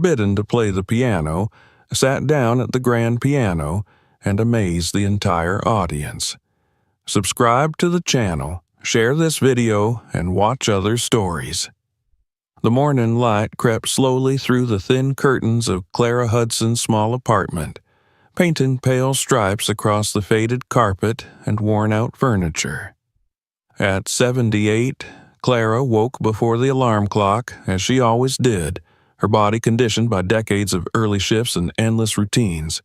Bidden to play the piano, sat down at the grand piano and amazed the entire audience. Subscribe to the channel, share this video, and watch other stories. The morning light crept slowly through the thin curtains of Clara Hudson's small apartment, painting pale stripes across the faded carpet and worn-out furniture. At 78, Clara woke before the alarm clock, as she always did, her body conditioned by decades of early shifts and endless routines.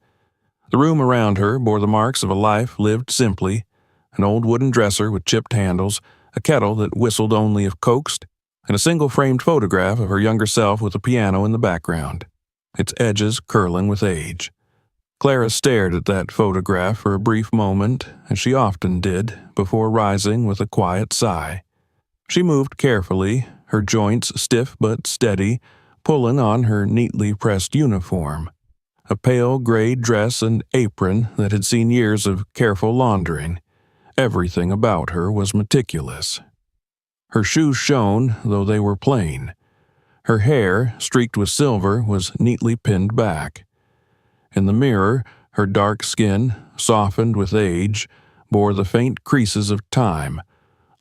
The room around her bore the marks of a life lived simply: an old wooden dresser with chipped handles, a kettle that whistled only if coaxed, and a single-framed photograph of her younger self with a piano in the background, its edges curling with age. Clara stared at that photograph for a brief moment, as she often did, before rising with a quiet sigh. She moved carefully, her joints stiff but steady, pulling on her neatly pressed uniform, a pale gray dress and apron that had seen years of careful laundering. Everything about her was meticulous. Her shoes shone, though they were plain. Her hair, streaked with silver, was neatly pinned back. In the mirror, her dark skin, softened with age, bore the faint creases of time,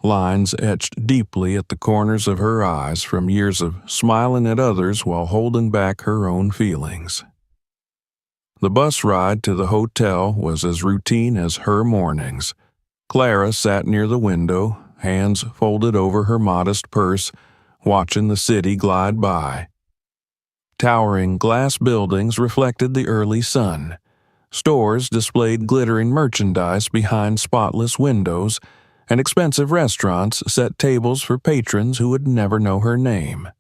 lines etched deeply at the corners of her eyes from years of smiling at others while holding back her own feelings. The bus ride to the hotel was as routine as her mornings. Clara sat near the window, hands folded over her modest purse, watching the city glide by. Towering glass buildings reflected the early sun. Stores displayed glittering merchandise behind spotless windows, and expensive restaurants set tables for patrons who would never know her name.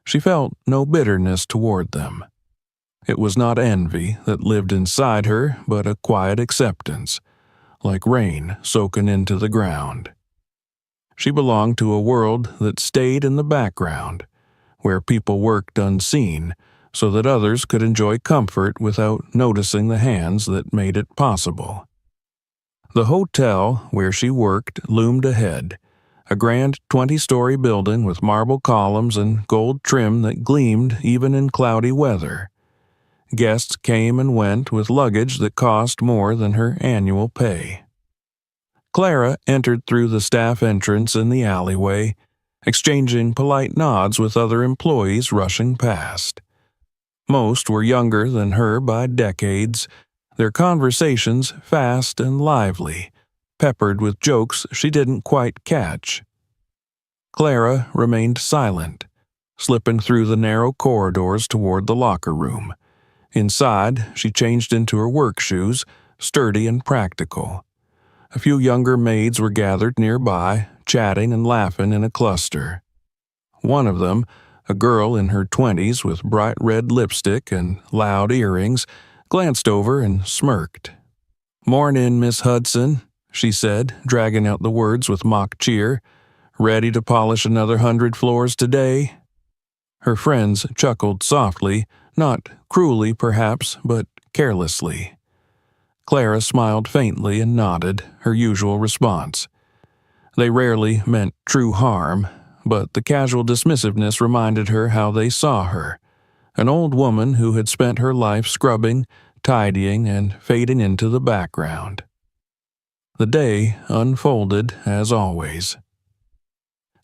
She felt no bitterness toward them. It was not envy that lived inside her, but a quiet acceptance, like rain soaking into the ground. She belonged to a world that stayed in the background, where people worked unseen so that others could enjoy comfort without noticing the hands that made it possible. The hotel where she worked loomed ahead, a grand 20-story building with marble columns and gold trim that gleamed even in cloudy weather. Guests came and went with luggage that cost more than her annual pay. Clara entered through the staff entrance in the alleyway, exchanging polite nods with other employees rushing past. Most were younger than her by decades, their conversations fast and lively, peppered with jokes she didn't quite catch. Clara remained silent, slipping through the narrow corridors toward the locker room. Inside, she changed into her work shoes, sturdy and practical. A few younger maids were gathered nearby, chatting and laughing in a cluster. One of them, a girl in her 20s with bright red lipstick and loud earrings, glanced over and smirked. "Mornin', Miss Hudson," she said, dragging out the words with mock cheer. "Ready to polish another 100 floors today?" Her friends chuckled softly, not cruelly perhaps, but carelessly. Clara smiled faintly and nodded, her usual response. They rarely meant true harm, but the casual dismissiveness reminded her how they saw her, an old woman who had spent her life scrubbing, tidying, and fading into the background. The day unfolded as always.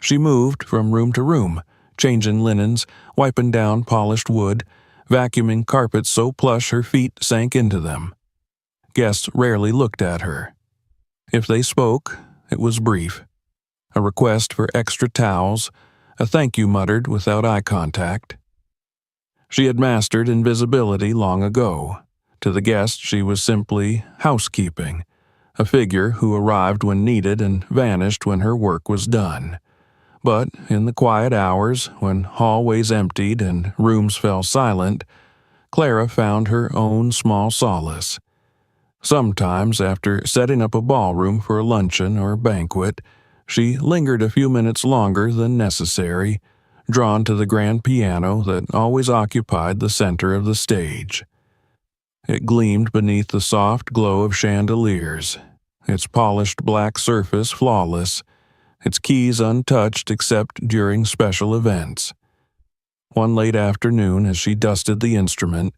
She moved from room to room, changing linens, wiping down polished wood, vacuuming carpets so plush her feet sank into them. Guests rarely looked at her. If they spoke, it was brief. A request for extra towels, a thank you muttered without eye contact. She had mastered invisibility long ago. To the guests she was simply housekeeping, a figure who arrived when needed and vanished when her work was done. But in the quiet hours, when hallways emptied and rooms fell silent, Clara found her own small solace. Sometimes, after setting up a ballroom for a luncheon or banquet, she lingered a few minutes longer than necessary, drawn to the grand piano that always occupied the center of the stage. It gleamed beneath the soft glow of chandeliers, its polished black surface flawless, its keys untouched except during special events. One late afternoon, as she dusted the instrument,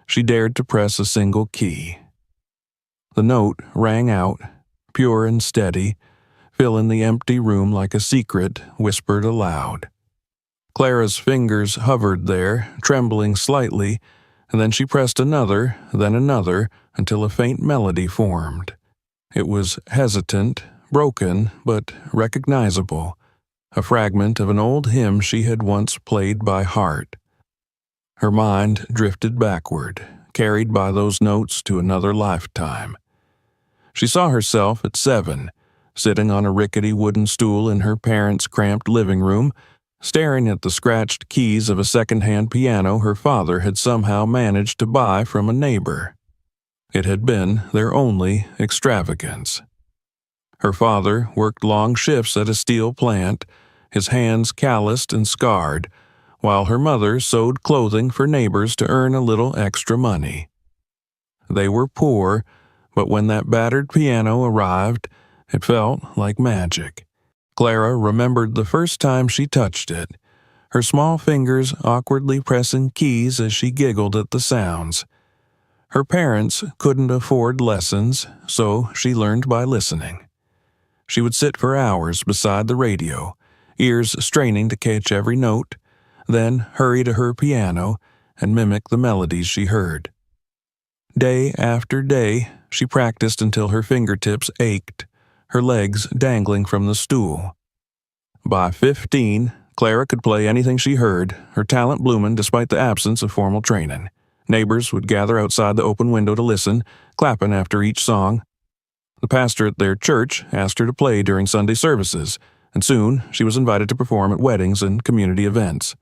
she dared to press a single key. The note rang out, pure and steady, filling the empty room like a secret whispered aloud. Clara's fingers hovered there, trembling slightly, and then she pressed another, then another, until a faint melody formed. It was hesitant, broken, but recognizable, a fragment of an old hymn she had once played by heart. Her mind drifted backward, carried by those notes to another lifetime. She saw herself at 7, sitting on a rickety wooden stool in her parents' cramped living room, staring at the scratched keys of a second-hand piano her father had somehow managed to buy from a neighbor. It had been their only extravagance. Her father worked long shifts at a steel plant, his hands calloused and scarred, while her mother sewed clothing for neighbors to earn a little extra money. They were poor, but when that battered piano arrived, it felt like magic. Clara remembered the first time she touched it, her small fingers awkwardly pressing keys as she giggled at the sounds. Her parents couldn't afford lessons, so she learned by listening. She would sit for hours beside the radio, ears straining to catch every note, then hurry to her piano and mimic the melodies she heard. Day after day, she practiced until her fingertips ached, her legs dangling from the stool. By 15, Clara could play anything she heard, her talent blooming despite the absence of formal training. Neighbors would gather outside the open window to listen, clapping after each song. The pastor at their church asked her to play during Sunday services, and soon she was invited to perform at weddings and community events.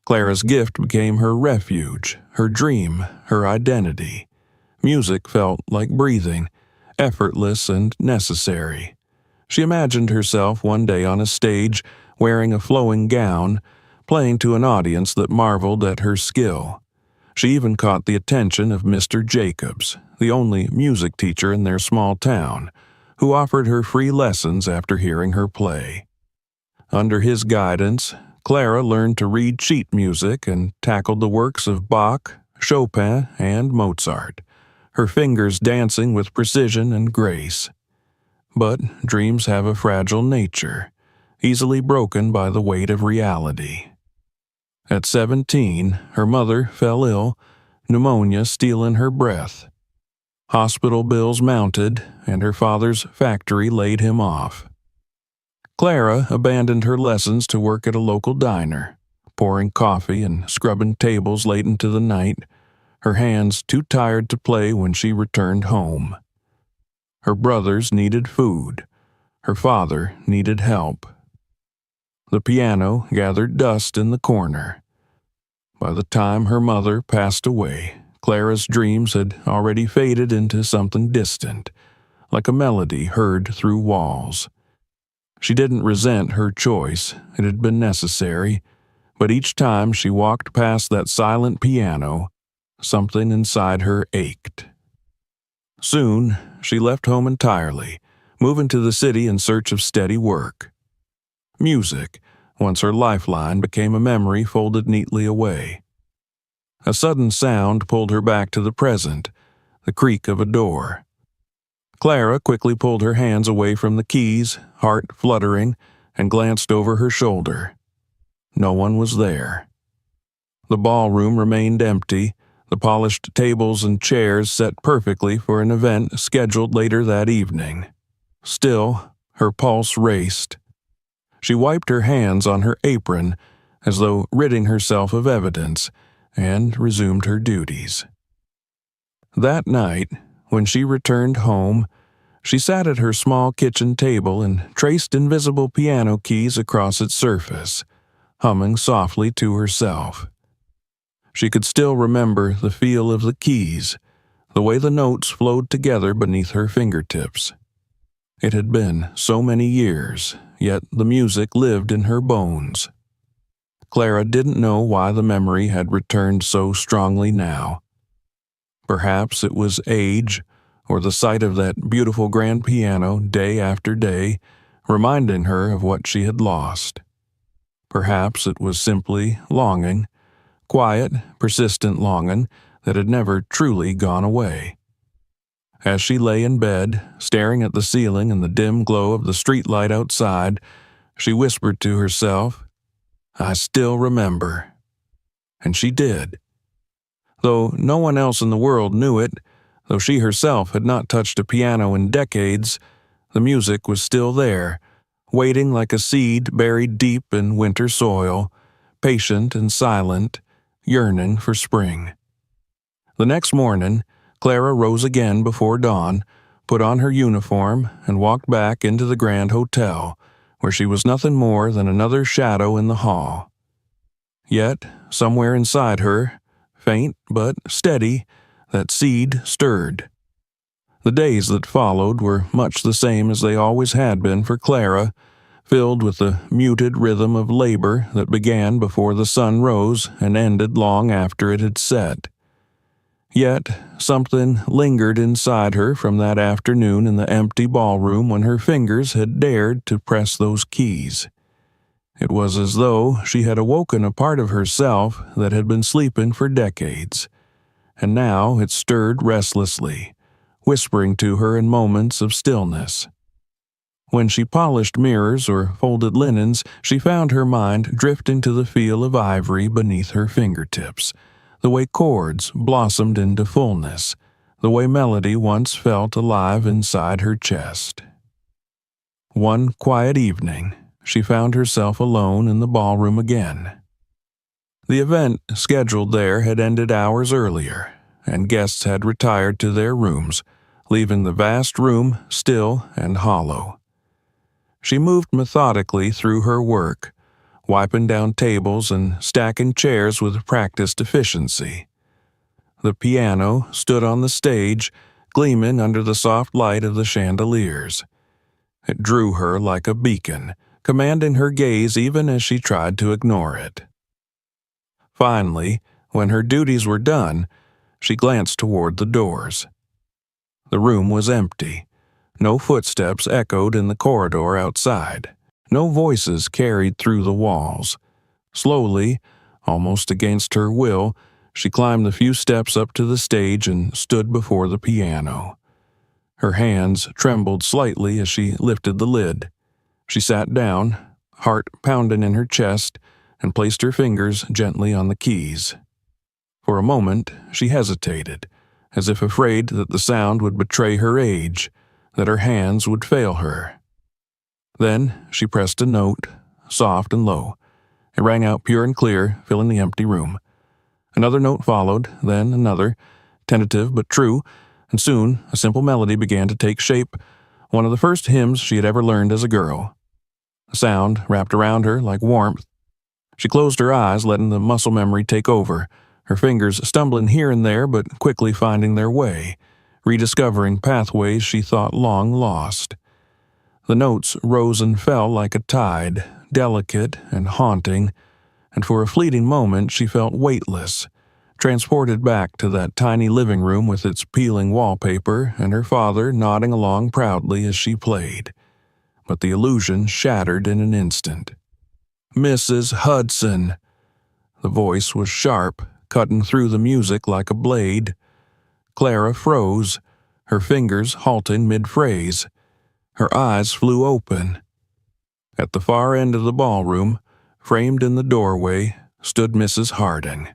Clara's gift became her refuge, her dream, her identity. Music felt like breathing, effortless and necessary. She imagined herself one day on a stage, wearing a flowing gown, playing to an audience that marveled at her skill. She even caught the attention of Mr. Jacobs, the only music teacher in their small town, who offered her free lessons after hearing her play. Under his guidance, Clara learned to read sheet music and tackled the works of Bach, Chopin, and Mozart, her fingers dancing with precision and grace. But dreams have a fragile nature, easily broken by the weight of reality. At 17, her mother fell ill, pneumonia stealing her breath. Hospital bills mounted, and her father's factory laid him off. Clara abandoned her lessons to work at a local diner, pouring coffee and scrubbing tables late into the night, her hands too tired to play when she returned home. Her brothers needed food. Her father needed help. The piano gathered dust in the corner. By the time her mother passed away, Clara's dreams had already faded into something distant, like a melody heard through walls. She didn't resent her choice, it had been necessary, but each time she walked past that silent piano, something inside her ached. Soon, she left home entirely, moving to the city in search of steady work. Music, once her lifeline, became a memory folded neatly away. A sudden sound pulled her back to the present, the creak of a door. Clara quickly pulled her hands away from the keys, heart fluttering, and glanced over her shoulder. No one was there. The ballroom remained empty, the polished tables and chairs set perfectly for an event scheduled later that evening. Still, her pulse raced. She wiped her hands on her apron, as though ridding herself of evidence, and resumed her duties. That night, when she returned home, she sat at her small kitchen table and traced invisible piano keys across its surface, humming softly to herself. She could still remember the feel of the keys, the way the notes flowed together beneath her fingertips. It had been so many years, yet the music lived in her bones. Clara didn't know why the memory had returned so strongly now. Perhaps it was age, or the sight of that beautiful grand piano day after day, reminding her of what she had lost. Perhaps it was simply longing, quiet, persistent longing that had never truly gone away. As she lay in bed, staring at the ceiling and the dim glow of the streetlight outside, she whispered to herself, "I still remember." And she did. Though no one else in the world knew it, though she herself had not touched a piano in decades, the music was still there, waiting like a seed buried deep in winter soil, patient and silent, yearning for spring. The next morning, Clara rose again before dawn, put on her uniform, and walked back into the Grand Hotel, where she was nothing more than another shadow in the hall. Yet, somewhere inside her, faint but steady, that seed stirred. The days that followed were much the same as they always had been for Clara, filled with the muted rhythm of labor that began before the sun rose and ended long after it had set. Yet something lingered inside her from that afternoon in the empty ballroom when her fingers had dared to press those keys. It was as though she had awoken a part of herself that had been sleeping for decades, and now it stirred restlessly, whispering to her in moments of stillness. When she polished mirrors or folded linens, she found her mind drifting to the feel of ivory beneath her fingertips, the way chords blossomed into fullness, the way melody once felt alive inside her chest. One quiet evening, she found herself alone in the ballroom again. The event scheduled there had ended hours earlier, and guests had retired to their rooms, leaving the vast room still and hollow. She moved methodically through her work, wiping down tables and stacking chairs with practiced efficiency. The piano stood on the stage, gleaming under the soft light of the chandeliers. It drew her like a beacon, commanding her gaze even as she tried to ignore it. Finally, when her duties were done, she glanced toward the doors. The room was empty. No footsteps echoed in the corridor outside. No voices carried through the walls. Slowly, almost against her will, she climbed the few steps up to the stage and stood before the piano. Her hands trembled slightly as she lifted the lid. She sat down, heart pounding in her chest, and placed her fingers gently on the keys. For a moment, she hesitated, as if afraid that the sound would betray her age, that her hands would fail her. Then she pressed a note, soft and low. It rang out pure and clear, filling the empty room. Another note followed, then another, tentative but true, and soon a simple melody began to take shape, one of the first hymns she had ever learned as a girl. The sound wrapped around her like warmth. She closed her eyes, letting the muscle memory take over, her fingers stumbling here and there but quickly finding their way, rediscovering pathways she thought long lost. The notes rose and fell like a tide, delicate and haunting, and for a fleeting moment she felt weightless, transported back to that tiny living room with its peeling wallpaper and her father nodding along proudly as she played. But the illusion shattered in an instant. "Mrs. Hudson!" The voice was sharp, cutting through the music like a blade. Clara froze, her fingers halting mid-phrase. Her eyes flew open. At the far end of the ballroom, framed in the doorway, stood Mrs. Harding.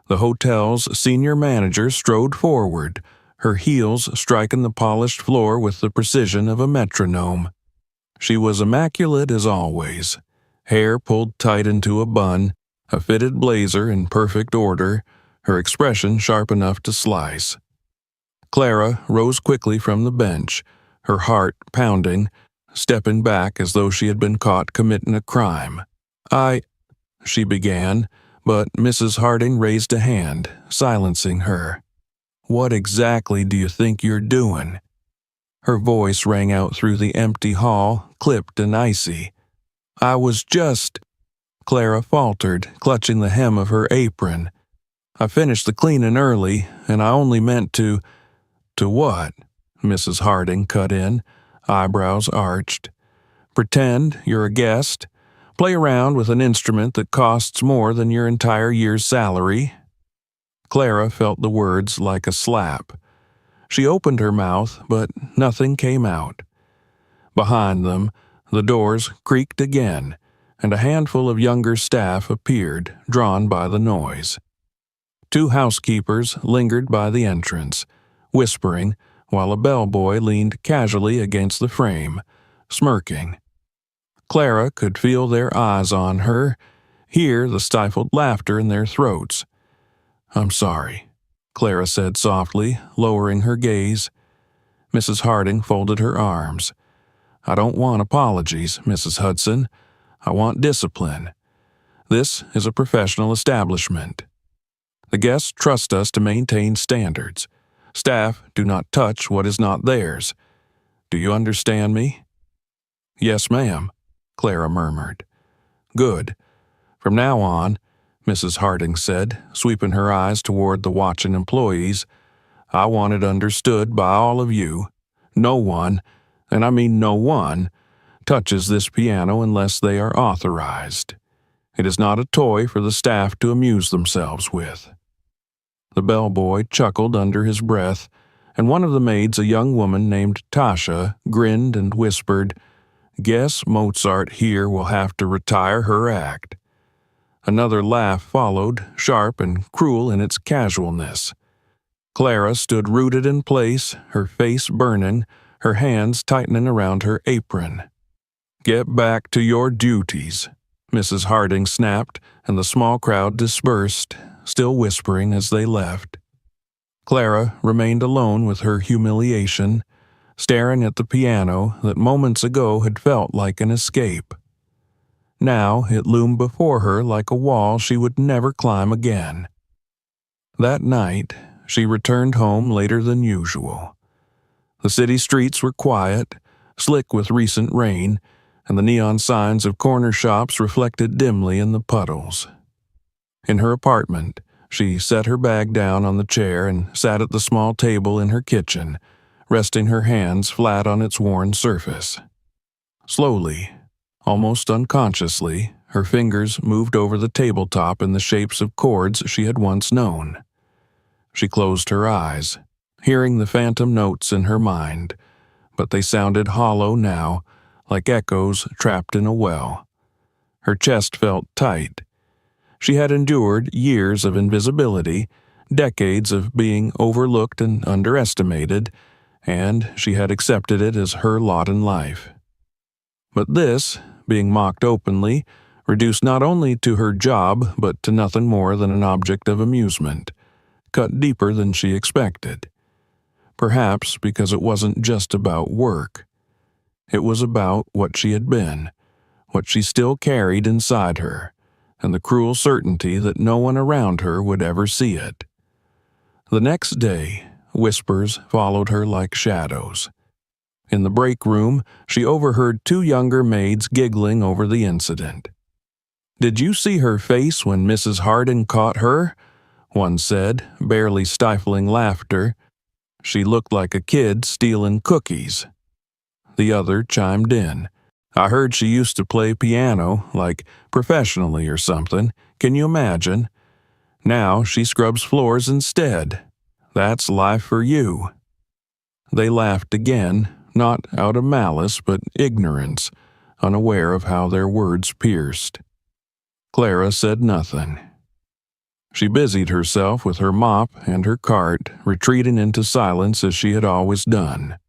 The hotel's senior manager strode forward, her heels striking the polished floor with the precision of a metronome. She was immaculate as always, hair pulled tight into a bun, a fitted blazer in perfect order, her expression sharp enough to slice. Clara rose quickly from the bench, her heart pounding, stepping back as though she had been caught committing a crime. She began, but Mrs. Harding raised a hand, silencing her. "What exactly do you think you're doing?" Her voice rang out through the empty hall, clipped and icy. "I was just—" Clara faltered, clutching the hem of her apron. "I finished the cleaning early, and I only meant to—" "To what?" Mrs. Harding cut in, eyebrows arched. "Pretend you're a guest? Play around with an instrument that costs more than your entire year's salary." Clara felt the words like a slap. She opened her mouth, but nothing came out. Behind them, the doors creaked again, and a handful of younger staff appeared, drawn by the noise. 2 housekeepers lingered by the entrance, whispering, while a bellboy leaned casually against the frame, smirking. Clara could feel their eyes on her, hear the stifled laughter in their throats. "I'm sorry," Clara said softly, lowering her gaze. Mrs. Harding folded her arms. "I don't want apologies, Mrs. Hudson. I want discipline. This is a professional establishment. The guests trust us to maintain standards. Staff do not touch what is not theirs. Do you understand me?" "Yes, ma'am," Clara murmured. "Good. From now on," Mrs. Harding said, sweeping her eyes toward the watching employees, "I want it understood by all of you. No one, and I mean no one, touches this piano unless they are authorized. It is not a toy for the staff to amuse themselves with." The bellboy chuckled under his breath, and one of the maids, a young woman named Tasha, grinned and whispered, "Guess Mozart here will have to retire her act." Another laugh followed, sharp and cruel in its casualness. Clara stood rooted in place, her face burning, her hands tightening around her apron. "Get back to your duties," Mrs. Harding snapped, and the small crowd dispersed, still whispering as they left. Clara remained alone with her humiliation, staring at the piano that moments ago had felt like an escape. Now it loomed before her like a wall she would never climb again. That night, she returned home later than usual. The city streets were quiet, slick with recent rain, and the neon signs of corner shops reflected dimly in the puddles. In her apartment, she set her bag down on the chair and sat at the small table in her kitchen, resting her hands flat on its worn surface. Slowly, almost unconsciously, her fingers moved over the tabletop in the shapes of chords she had once known. She closed her eyes, hearing the phantom notes in her mind, but they sounded hollow now, like echoes trapped in a well. Her chest felt tight. She had endured years of invisibility, decades of being overlooked and underestimated, and she had accepted it as her lot in life. But this, being mocked openly, reduced not only to her job but to nothing more than an object of amusement, cut deeper than she expected. Perhaps because it wasn't just about work. It was about what she had been, what she still carried inside her, and the cruel certainty that no one around her would ever see it. The next day, whispers followed her like shadows. In the break room, she overheard 2 younger maids giggling over the incident. "Did you see her face when Mrs. Harding caught her?" one said, barely stifling laughter. "She looked like a kid stealing cookies." The other chimed in. "I heard she used to play piano, like professionally or something. Can you imagine? Now she scrubs floors instead. That's life for you." They laughed again, not out of malice but ignorance, unaware of how their words pierced. Clara said nothing. She busied herself with her mop and her cart, retreating into silence as she had always done.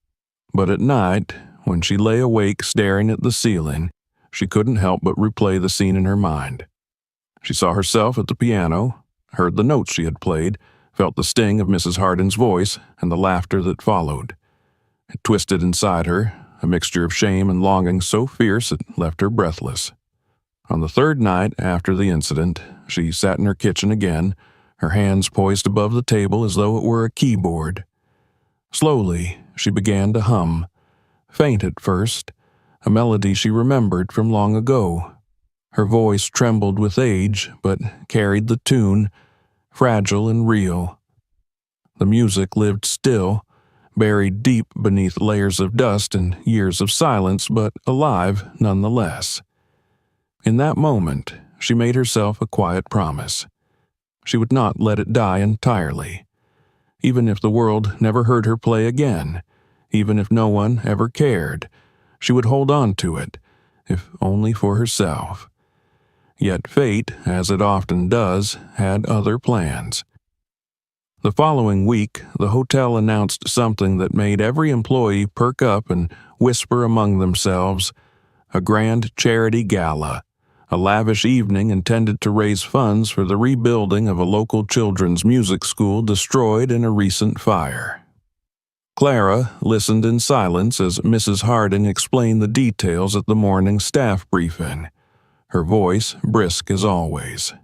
But at night, when she lay awake staring at the ceiling, she couldn't help but replay the scene in her mind. She saw herself at the piano, heard the notes she had played, felt the sting of Mrs. Harding's voice and the laughter that followed. It twisted inside her, a mixture of shame and longing so fierce it left her breathless. On the 3rd night after the incident, she sat in her kitchen again, her hands poised above the table as though it were a keyboard. Slowly, she began to hum, faint at first, a melody she remembered from long ago. Her voice trembled with age, but carried the tune, fragile and real. The music lived still, buried deep beneath layers of dust and years of silence, but alive nonetheless. In that moment, she made herself a quiet promise. She would not let it die entirely. Even if the world never heard her play again, even if no one ever cared, she would hold on to it, if only for herself. Yet fate, as it often does, had other plans. The following week, the hotel announced something that made every employee perk up and whisper among themselves: a grand charity gala, a lavish evening intended to raise funds for the rebuilding of a local children's music school destroyed in a recent fire. Clara listened in silence as Mrs. Harding explained the details at the morning staff briefing, her voice brisk as always.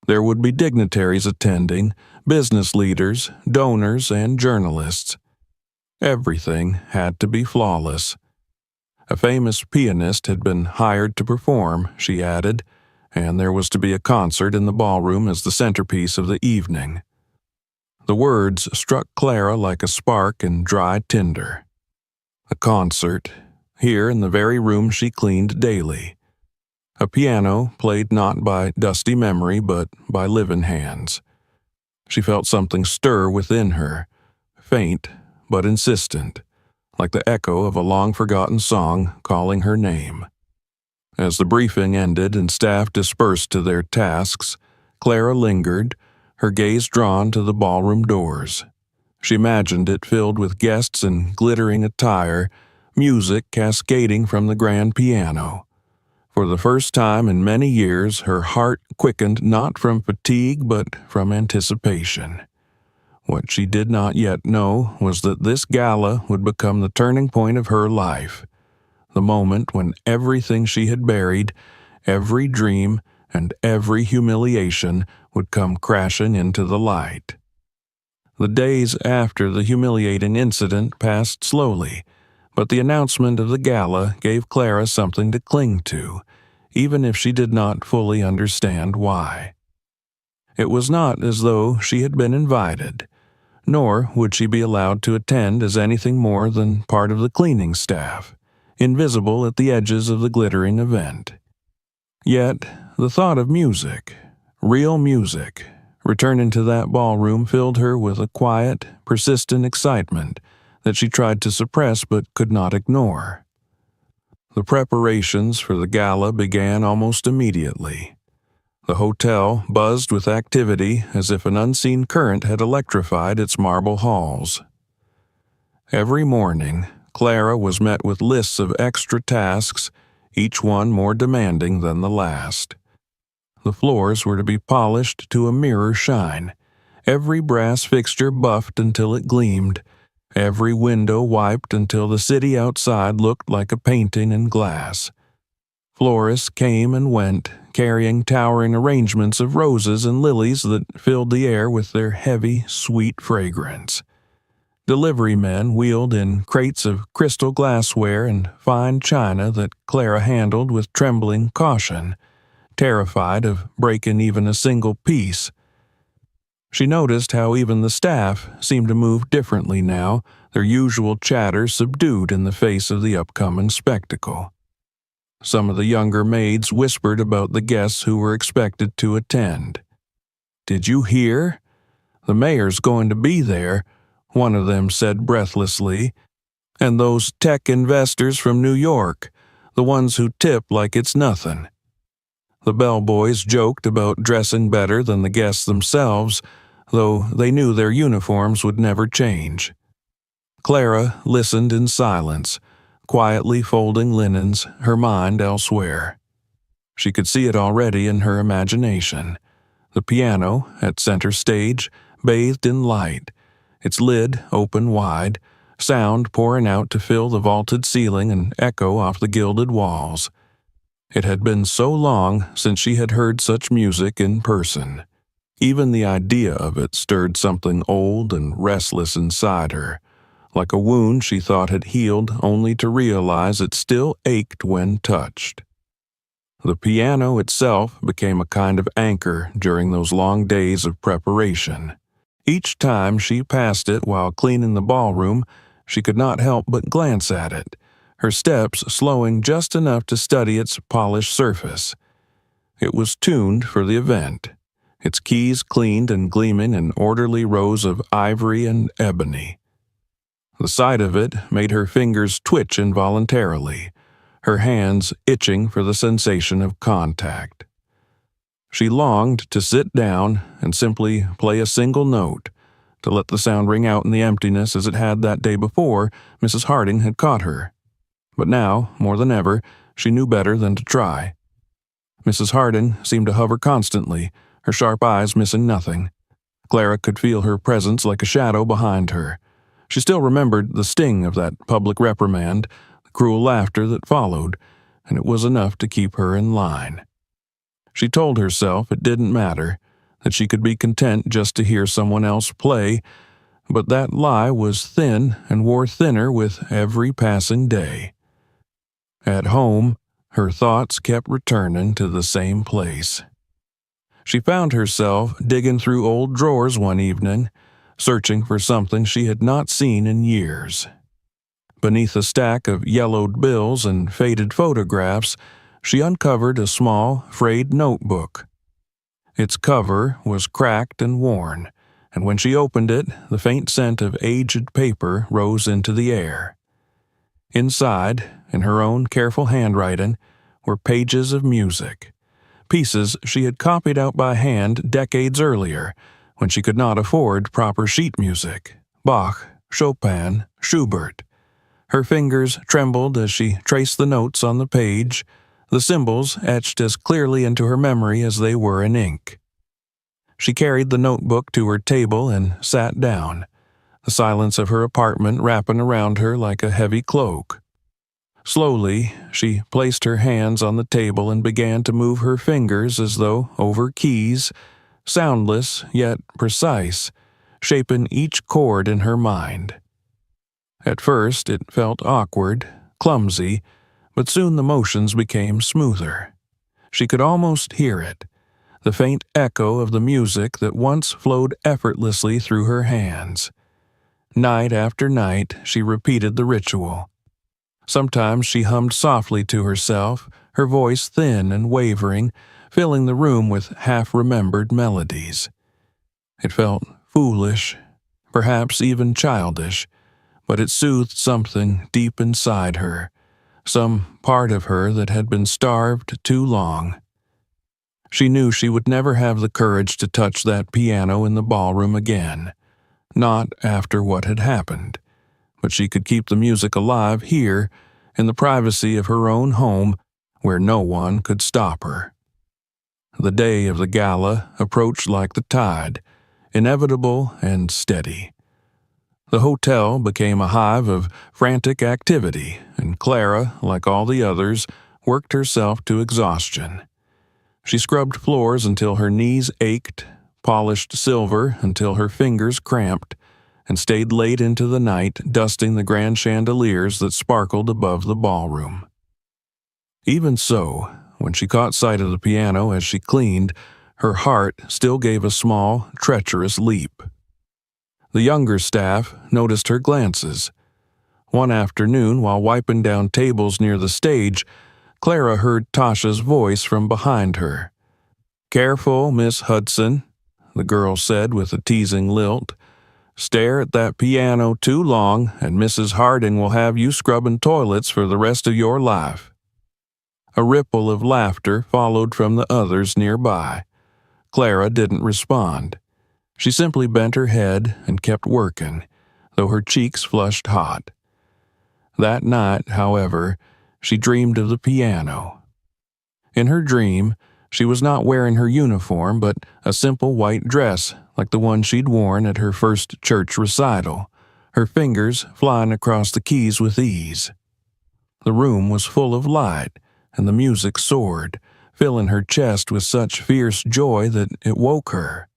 There would be dignitaries attending, business leaders, donors, and journalists. Everything had to be flawless. A famous pianist had been hired to perform, she added, and there was to be a concert in the ballroom as the centerpiece of the evening. The words struck Clara like a spark in dry tinder. A concert, here in the very room she cleaned daily. A piano played not by dusty memory but by living hands. She felt something stir within her, faint but insistent, like the echo of a long-forgotten song calling her name. As the briefing ended and staff dispersed to their tasks, Clara lingered, her gaze drawn to the ballroom doors. She imagined it filled with guests in glittering attire, music cascading from the grand piano. For the first time in many years, her heart quickened not from fatigue but from anticipation. What she did not yet know was that this gala would become the turning point of her life, the moment when everything she had buried, every dream, and every humiliation would come crashing into the light. The days after the humiliating incident passed slowly, but the announcement of the gala gave Clara something to cling to, even if she did not fully understand why. It was not as though she had been invited, nor would she be allowed to attend as anything more than part of the cleaning staff, invisible at the edges of the glittering event. Yet, the thought of music, real music, returning to that ballroom filled her with a quiet, persistent excitement that she tried to suppress but could not ignore. The preparations for the gala began almost immediately. The hotel buzzed with activity as if an unseen current had electrified its marble halls. Every morning, Clara was met with lists of extra tasks, each one more demanding than the last. The floors were to be polished to a mirror shine, every brass fixture buffed until it gleamed, every window wiped until the city outside looked like a painting in glass. Florists came and went, carrying towering arrangements of roses and lilies that filled the air with their heavy, sweet fragrance. Delivery men wheeled in crates of crystal glassware and fine china that Clara handled with trembling caution, terrified of breaking even a single piece. She noticed how even the staff seemed to move differently now, their usual chatter subdued in the face of the upcoming spectacle. Some of the younger maids whispered about the guests who were expected to attend. "Did you hear? The mayor's going to be there," one of them said breathlessly. "And those tech investors from New York, the ones who tip like it's nothing." The bellboys joked about dressing better than the guests themselves, though they knew their uniforms would never change. Clara listened in silence, quietly folding linens, her mind elsewhere. She could see it already in her imagination. The piano, at center stage, bathed in light, its lid open wide, sound pouring out to fill the vaulted ceiling and echo off the gilded walls. It had been so long since she had heard such music in person. Even the idea of it stirred something old and restless inside her, like a wound she thought had healed only to realize it still ached when touched. The piano itself became a kind of anchor during those long days of preparation. Each time she passed it while cleaning the ballroom, she could not help but glance at it, her steps slowing just enough to study its polished surface. It was tuned for the event, its keys cleaned and gleaming in orderly rows of ivory and ebony. The sight of it made her fingers twitch involuntarily, her hands itching for the sensation of contact. She longed to sit down and simply play a single note, to let the sound ring out in the emptiness as it had that day before Mrs. Harding had caught her. But now, more than ever, she knew better than to try. Mrs. Harding seemed to hover constantly, her sharp eyes missing nothing. Clara could feel her presence like a shadow behind her. She still remembered the sting of that public reprimand, the cruel laughter that followed, and it was enough to keep her in line. She told herself it didn't matter, that she could be content just to hear someone else play, but that lie was thin and wore thinner with every passing day. At home, her thoughts kept returning to the same place. She found herself digging through old drawers one evening, searching for something she had not seen in years. Beneath a stack of yellowed bills and faded photographs, she uncovered a small, frayed notebook. Its cover was cracked and worn, and when she opened it, the faint scent of aged paper rose into the air. Inside, in her own careful handwriting, were pages of music, pieces she had copied out by hand decades earlier, when she could not afford proper sheet music. Bach, Chopin, Schubert. Her fingers trembled as she traced the notes on the page, the symbols etched as clearly into her memory as they were in ink. She carried the notebook to her table and sat down, the silence of her apartment wrapping around her like a heavy cloak. Slowly, she placed her hands on the table and began to move her fingers as though over keys, soundless yet precise, shaping each chord in her mind. At first it felt awkward, clumsy, but soon the motions became smoother. She could almost hear it, the faint echo of the music that once flowed effortlessly through her hands. Night after night she repeated the ritual. Sometimes she hummed softly to herself, her voice thin and wavering, filling the room with half-remembered melodies. It felt foolish, perhaps even childish, but it soothed something deep inside her, some part of her that had been starved too long. She knew she would never have the courage to touch that piano in the ballroom again, not after what had happened, but she could keep the music alive here, in the privacy of her own home, where no one could stop her. The day of the gala approached like the tide, inevitable and steady. The hotel became a hive of frantic activity, and Clara, like all the others, worked herself to exhaustion. She scrubbed floors until her knees ached, polished silver until her fingers cramped, and stayed late into the night dusting the grand chandeliers that sparkled above the ballroom. Even so, when she caught sight of the piano as she cleaned, her heart still gave a small, treacherous leap. The younger staff noticed her glances. One afternoon, while wiping down tables near the stage, Clara heard Tasha's voice from behind her. "Careful, Miss Hudson," the girl said with a teasing lilt. "Stare at that piano too long, and Mrs. Harding will have you scrubbing toilets for the rest of your life." A ripple of laughter followed from the others nearby. Clara didn't respond. She simply bent her head and kept working, though her cheeks flushed hot. That night, however, she dreamed of the piano. In her dream, she was not wearing her uniform, but a simple white dress like the one she'd worn at her first church recital, her fingers flying across the keys with ease. The room was full of light, and the music soared, filling her chest with such fierce joy that it woke her.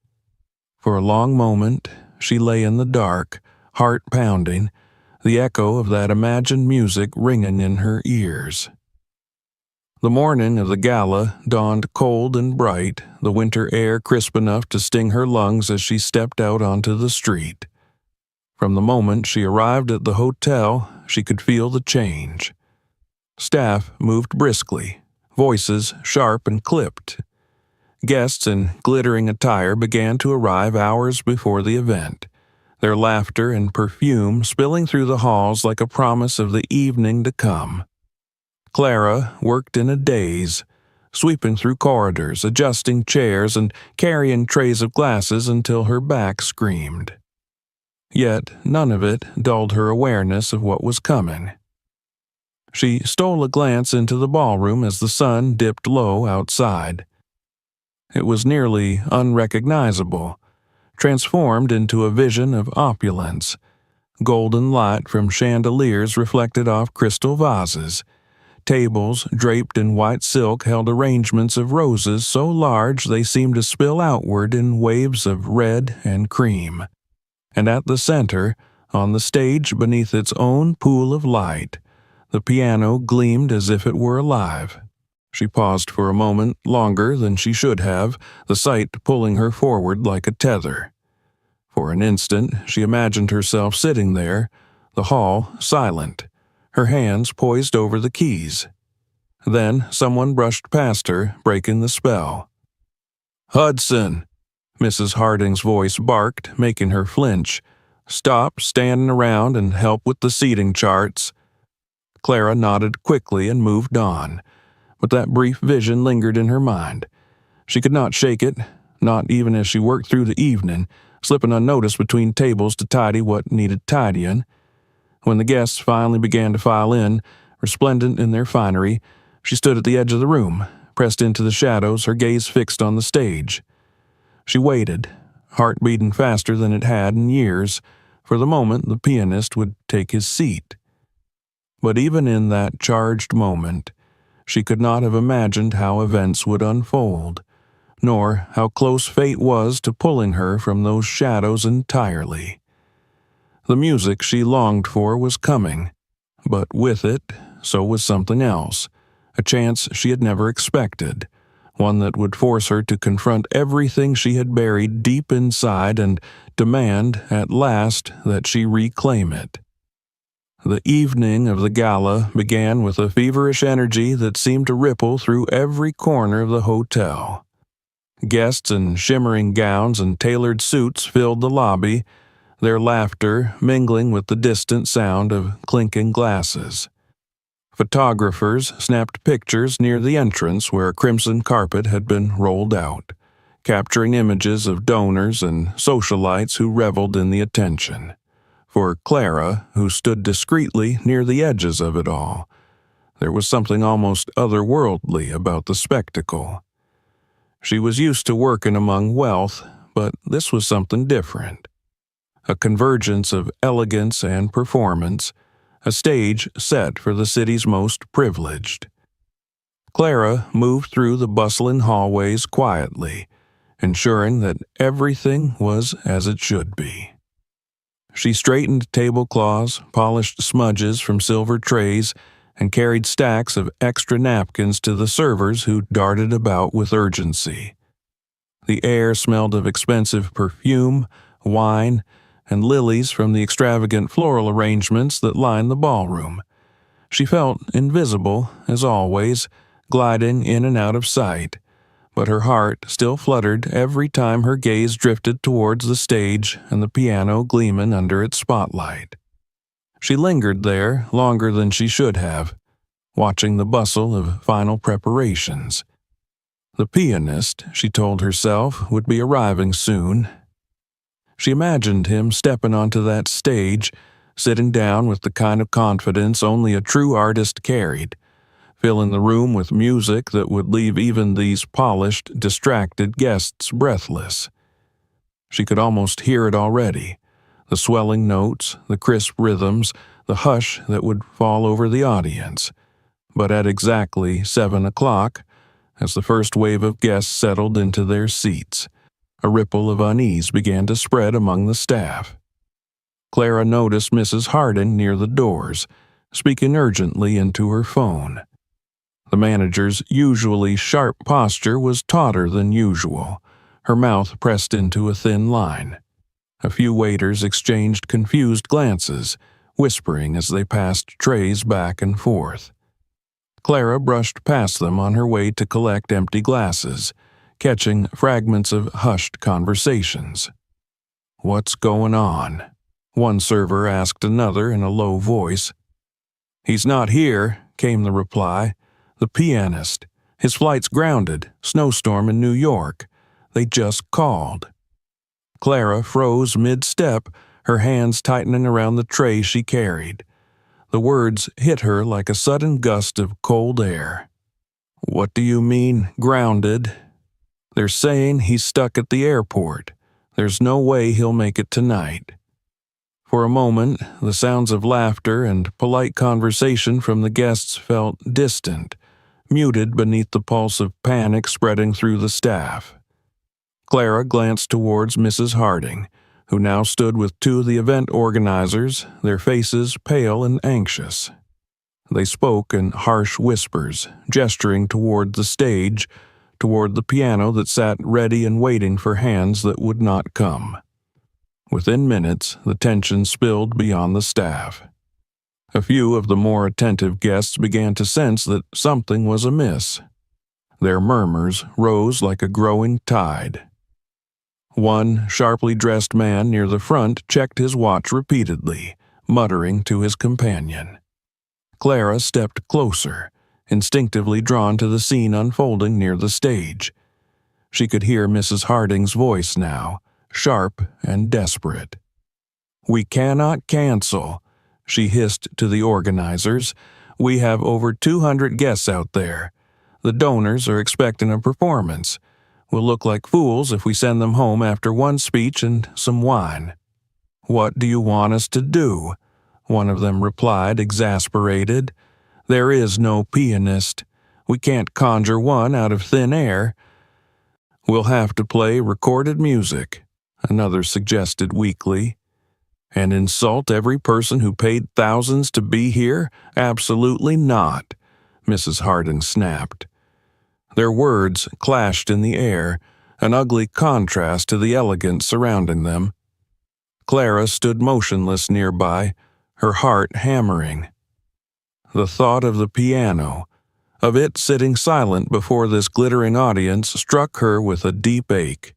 For a long moment, she lay in the dark, heart pounding, the echo of that imagined music ringing in her ears. The morning of the gala dawned cold and bright, the winter air crisp enough to sting her lungs as she stepped out onto the street. From the moment she arrived at the hotel, she could feel the change. Staff moved briskly, voices sharp and clipped. Guests in glittering attire began to arrive hours before the event, their laughter and perfume spilling through the halls like a promise of the evening to come. Clara worked in a daze, sweeping through corridors, adjusting chairs, and carrying trays of glasses until her back screamed. Yet none of it dulled her awareness of what was coming. She stole a glance into the ballroom as the sun dipped low outside. It was nearly unrecognizable, transformed into a vision of opulence. Golden light from chandeliers reflected off crystal vases. Tables draped in white silk held arrangements of roses so large they seemed to spill outward in waves of red and cream. And at the center, on the stage beneath its own pool of light, the piano gleamed as if it were alive. She paused for a moment longer than she should have, the sight pulling her forward like a tether. For an instant, she imagined herself sitting there, the hall silent, her hands poised over the keys. Then someone brushed past her, breaking the spell. "Hudson!" Mrs. Harding's voice barked, making her flinch. "Stop standing around and help with the seating charts." Clara nodded quickly and moved on, but that brief vision lingered in her mind. She could not shake it, not even as she worked through the evening, slipping unnoticed between tables to tidy what needed tidying. When the guests finally began to file in, resplendent in their finery, she stood at the edge of the room, pressed into the shadows, her gaze fixed on the stage. She waited, heart beating faster than it had in years, for the moment the pianist would take his seat. But even in that charged moment, she could not have imagined how events would unfold, nor how close fate was to pulling her from those shadows entirely. The music she longed for was coming, but with it, so was something else, a chance she had never expected, one that would force her to confront everything she had buried deep inside and demand, at last, that she reclaim it. The evening of the gala began with a feverish energy that seemed to ripple through every corner of the hotel. Guests in shimmering gowns and tailored suits filled the lobby, their laughter mingling with the distant sound of clinking glasses. Photographers snapped pictures near the entrance where a crimson carpet had been rolled out, capturing images of donors and socialites who reveled in the attention. For Clara, who stood discreetly near the edges of it all, there was something almost otherworldly about the spectacle. She was used to working among wealth, but this was something different. A convergence of elegance and performance, a stage set for the city's most privileged. Clara moved through the bustling hallways quietly, ensuring that everything was as it should be. She straightened tablecloths, polished smudges from silver trays, and carried stacks of extra napkins to the servers who darted about with urgency. The air smelled of expensive perfume, wine, and lilies from the extravagant floral arrangements that lined the ballroom. She felt invisible, as always, gliding in and out of sight, but her heart still fluttered every time her gaze drifted towards the stage and the piano gleaming under its spotlight. She lingered there longer than she should have, watching the bustle of final preparations. The pianist, she told herself, would be arriving soon. She imagined him stepping onto that stage, sitting down with the kind of confidence only a true artist carried, filling the room with music that would leave even these polished, distracted guests breathless. She could almost hear it already, the swelling notes, the crisp rhythms, the hush that would fall over the audience. But at exactly 7 o'clock, as the first wave of guests settled into their seats, a ripple of unease began to spread among the staff. Clara noticed Mrs. Harding near the doors, speaking urgently into her phone. The manager's usually sharp posture was tauter than usual, her mouth pressed into a thin line. A few waiters exchanged confused glances, whispering as they passed trays back and forth. Clara brushed past them on her way to collect empty glasses, catching fragments of hushed conversations. "What's going on?" one server asked another in a low voice. "He's not here," came the reply. "The pianist. His flight's grounded. Snowstorm in New York. They just called." Clara froze mid-step, her hands tightening around the tray she carried. The words hit her like a sudden gust of cold air. "What do you mean, grounded?" "They're saying he's stuck at the airport. There's no way he'll make it tonight." For a moment, the sounds of laughter and polite conversation from the guests felt distant, muted beneath the pulse of panic spreading through the staff. Clara glanced towards Mrs. Harding, who now stood with two of the event organizers, their faces pale and anxious. They spoke in harsh whispers, gesturing toward the stage, toward the piano that sat ready and waiting for hands that would not come. Within minutes, the tension spilled beyond the staff. A few of the more attentive guests began to sense that something was amiss. Their murmurs rose like a growing tide. One sharply dressed man near the front checked his watch repeatedly, muttering to his companion. Clara stepped closer, instinctively drawn to the scene unfolding near the stage. She could hear Mrs. Harding's voice now, sharp and desperate. "We cannot cancel," she hissed to the organizers. "We have over 200 guests out there. The donors are expecting a performance. We'll look like fools if we send them home after one speech and some wine." "What do you want us to do?" one of them replied, exasperated. "There is no pianist. We can't conjure one out of thin air." "We'll have to play recorded music," another suggested weakly. "And insult every person who paid thousands to be here? Absolutely not," Mrs. Harding snapped. Their words clashed in the air, an ugly contrast to the elegance surrounding them. Clara stood motionless nearby, her heart hammering. The thought of the piano, of it sitting silent before this glittering audience, struck her with a deep ache.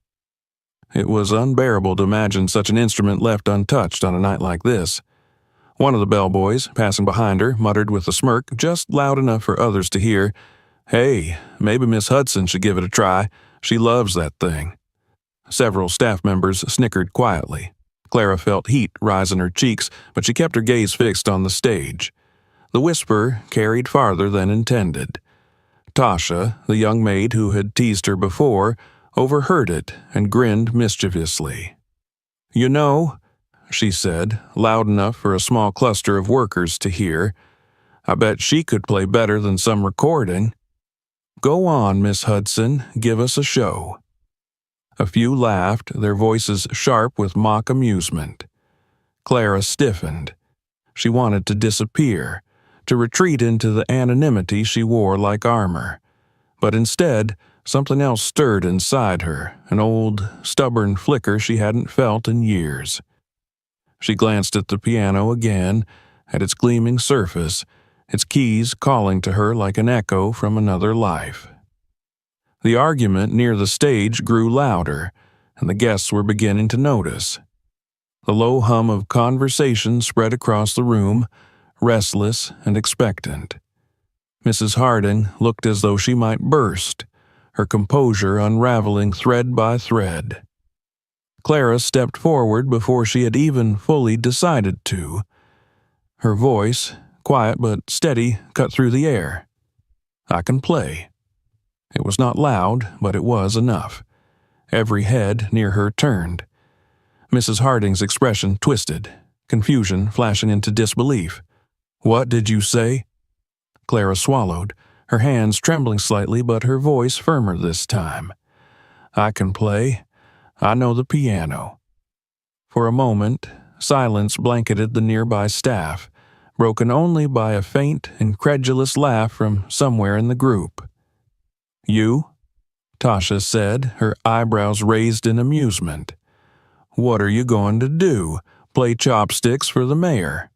It was unbearable to imagine such an instrument left untouched on a night like this. One of the bellboys, passing behind her, muttered with a smirk just loud enough for others to hear, "Hey, maybe Miss Hudson should give it a try. She loves that thing." Several staff members snickered quietly. Clara felt heat rise in her cheeks, but she kept her gaze fixed on the stage. The whisper carried farther than intended. Tasha, the young maid who had teased her before, overheard it and grinned mischievously. "You know," she said, loud enough for a small cluster of workers to hear, "I bet she could play better than some recording." "Go on, Miss Hudson, give us a show." A few laughed, their voices sharp with mock amusement. Clara stiffened. She wanted to disappear, to retreat into the anonymity she wore like armor. But instead, something else stirred inside her, an old, stubborn flicker she hadn't felt in years. She glanced at the piano again, at its gleaming surface, its keys calling to her like an echo from another life. The argument near the stage grew louder, and the guests were beginning to notice. The low hum of conversation spread across the room, restless and expectant. Mrs. Harding looked as though she might burst, her composure unraveling thread by thread. Clara stepped forward before she had even fully decided to. Her voice, quiet but steady, cut through the air. "I can play." It was not loud, but it was enough. Every head near her turned. Mrs. Harding's expression twisted, confusion flashing into disbelief. "What did you say?" Clara swallowed, her hands trembling slightly but her voice firmer this time. "I can play. I know the piano." For a moment, silence blanketed the nearby staff, broken only by a faint, incredulous laugh from somewhere in the group. "You?" Tasha said, her eyebrows raised in amusement. "What are you going to do? Play chopsticks for the mayor?"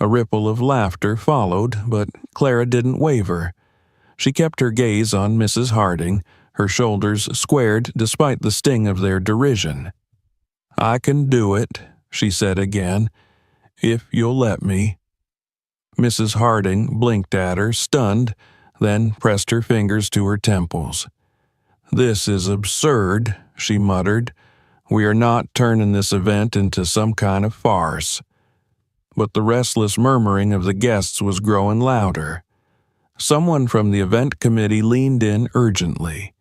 A ripple of laughter followed, but Clara didn't waver. She kept her gaze on Mrs. Harding, her shoulders squared despite the sting of their derision. "I can do it," she said again, "if you'll let me." Mrs. Harding blinked at her, stunned, then pressed her fingers to her temples. "This is absurd," she muttered. "We are not turning this event into some kind of farce." But the restless murmuring of the guests was growing louder. Someone from the event committee leaned in urgently.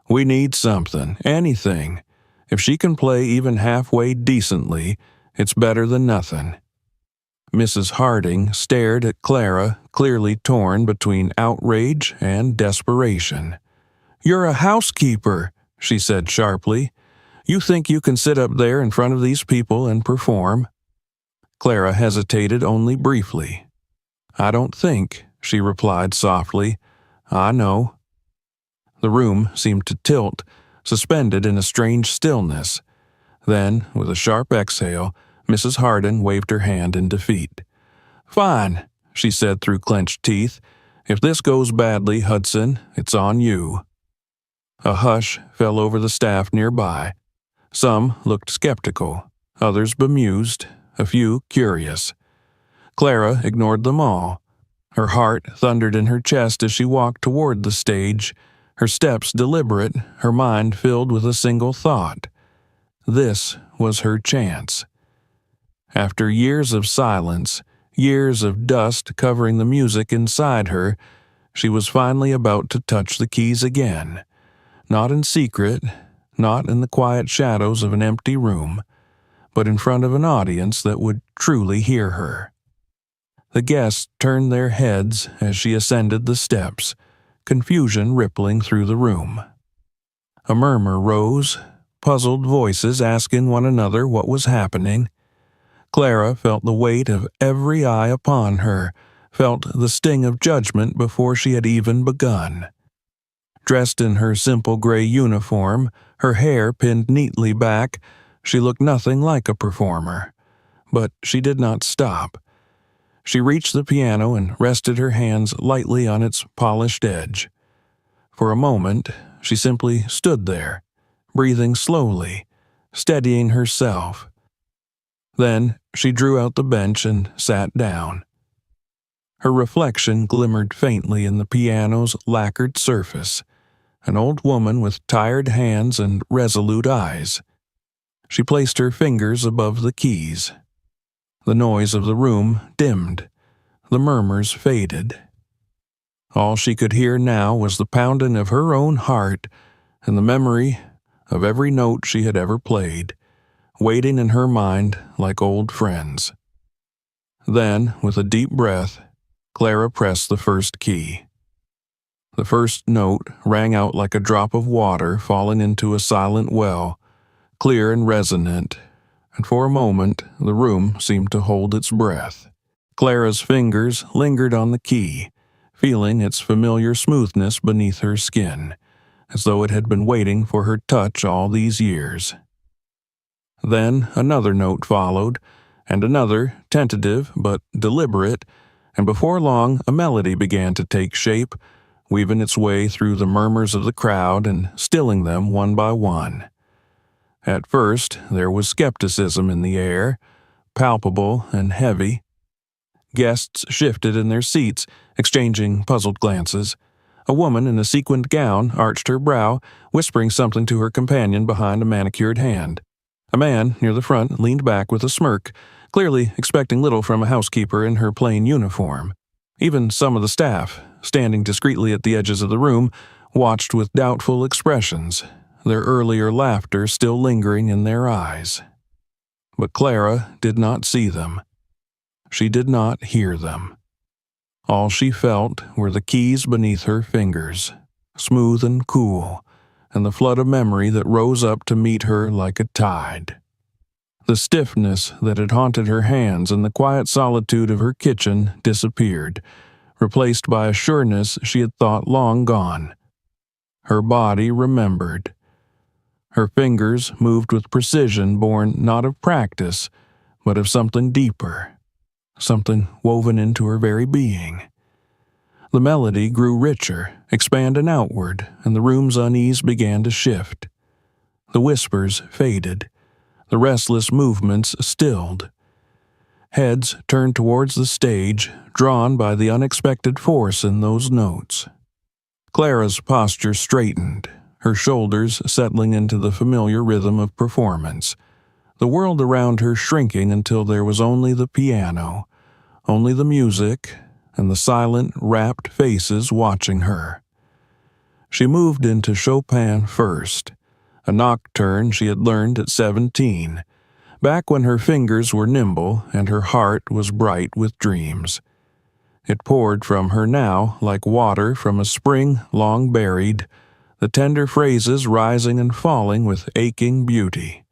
"We need something, anything. If she can play even halfway decently, it's better than nothing." Mrs. Harding stared at Clara, clearly torn between outrage and desperation. "You're a housekeeper," she said sharply. "You think you can sit up there in front of these people and perform?" Clara hesitated only briefly. "I don't think," she replied softly. "I know." The room seemed to tilt, suspended in a strange stillness. Then, with a sharp exhale, Mrs. Harding waved her hand in defeat. "Fine," she said through clenched teeth. "If this goes badly, Hudson, it's on you." A hush fell over the staff nearby. Some looked skeptical, others bemused, a few curious. Clara ignored them all. Her heart thundered in her chest as she walked toward the stage, her steps deliberate, her mind filled with a single thought. This was her chance. After years of silence, years of dust covering the music inside her, she was finally about to touch the keys again. Not in secret, not in the quiet shadows of an empty room, but in front of an audience that would truly hear her. The guests turned their heads as she ascended the steps, confusion rippling through the room. A murmur rose, puzzled voices asking one another what was happening. Clara felt the weight of every eye upon her, felt the sting of judgment before she had even begun. Dressed in her simple gray uniform, her hair pinned neatly back, she looked nothing like a performer. But she did not stop. She reached the piano and rested her hands lightly on its polished edge. For a moment, she simply stood there, breathing slowly, steadying herself. Then she drew out the bench and sat down. Her reflection glimmered faintly in the piano's lacquered surface, an old woman with tired hands and resolute eyes. She placed her fingers above the keys. The noise of the room dimmed. The murmurs faded. All she could hear now was the pounding of her own heart and the memory of every note she had ever played, waiting in her mind like old friends. Then, with a deep breath, Clara pressed the first key. The first note rang out like a drop of water falling into a silent well, clear and resonant, and for a moment the room seemed to hold its breath. Clara's fingers lingered on the key, feeling its familiar smoothness beneath her skin, as though it had been waiting for her touch all these years. Then another note followed, and another, tentative but deliberate, and before long a melody began to take shape, weaving its way through the murmurs of the crowd and stilling them one by one. At first there was skepticism in the air, palpable and heavy. Guests shifted in their seats, exchanging puzzled glances. A woman in a sequined gown arched her brow, whispering something to her companion behind a manicured hand. A man near the front leaned back with a smirk, clearly expecting little from a housekeeper in her plain uniform. Even some of the staff, standing discreetly at the edges of the room, watched with doubtful expressions, their earlier laughter still lingering in their eyes. But Clara did not see them. She did not hear them. All she felt were the keys beneath her fingers, smooth and cool, and the flood of memory that rose up to meet her like a tide. The stiffness that had haunted her hands and the quiet solitude of her kitchen disappeared, replaced by a sureness she had thought long gone. Her body remembered. Her fingers moved with precision born not of practice, but of something deeper, something woven into her very being. The melody grew richer, expanding outward, and the room's unease began to shift. The whispers faded, the restless movements stilled. Heads turned towards the stage, drawn by the unexpected force in those notes. Clara's posture straightened, her shoulders settling into the familiar rhythm of performance, the world around her shrinking until there was only the piano, only the music, and the silent, rapt faces watching her. She moved into Chopin first, a nocturne she had learned at 17, back when her fingers were nimble and her heart was bright with dreams. It poured from her now like water from a spring long buried, the tender phrases rising and falling with aching beauty.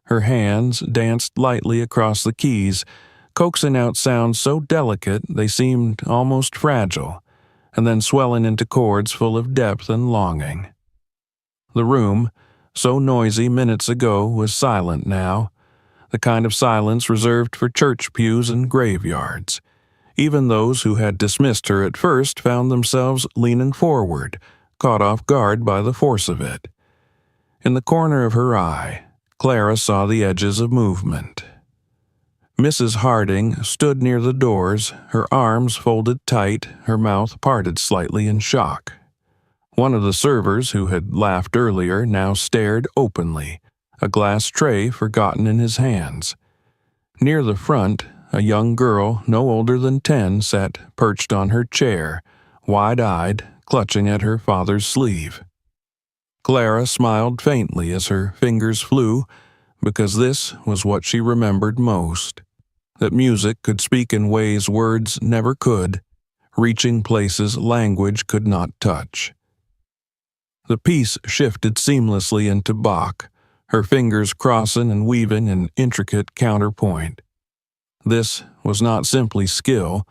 Her hands danced lightly across the keys, coaxing out sounds so delicate they seemed almost fragile, and then swelling into chords full of depth and longing. The room, so noisy minutes ago, was silent now, the kind of silence reserved for church pews and graveyards. Even those who had dismissed her at first found themselves leaning forward, caught off guard by the force of it. In the corner of her eye, Clara saw the edges of movement. Mrs. Harding stood near the doors, her arms folded tight, her mouth parted slightly in shock. One of the servers, who had laughed earlier, now stared openly, a glass tray forgotten in his hands. Near the front, a young girl no older than 10 sat perched on her chair, wide-eyed, clutching at her father's sleeve. Clara smiled faintly as her fingers flew, because this was what she remembered most, that music could speak in ways words never could, reaching places language could not touch. The piece shifted seamlessly into Bach, her fingers crossing and weaving an intricate counterpoint. This was not simply skill,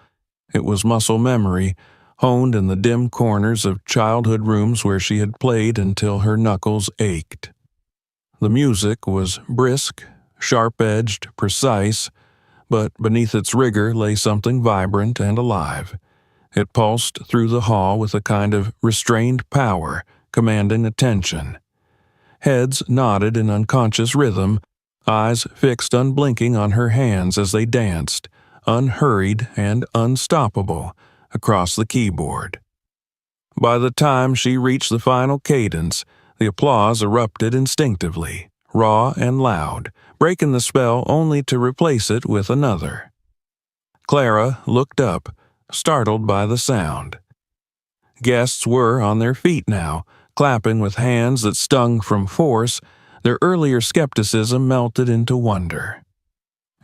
it was muscle memory, honed in the dim corners of childhood rooms where she had played until her knuckles ached. The music was brisk, sharp-edged, precise, but beneath its rigor lay something vibrant and alive. It pulsed through the hall with a kind of restrained power, commanding attention. Heads nodded in unconscious rhythm, eyes fixed unblinking on her hands as they danced, unhurried and unstoppable, across the keyboard. By the time she reached the final cadence, the applause erupted instinctively, raw and loud, breaking the spell only to replace it with another. Clara looked up, startled by the sound. Guests were on their feet now, clapping with hands that stung from force. Their earlier skepticism melted into wonder.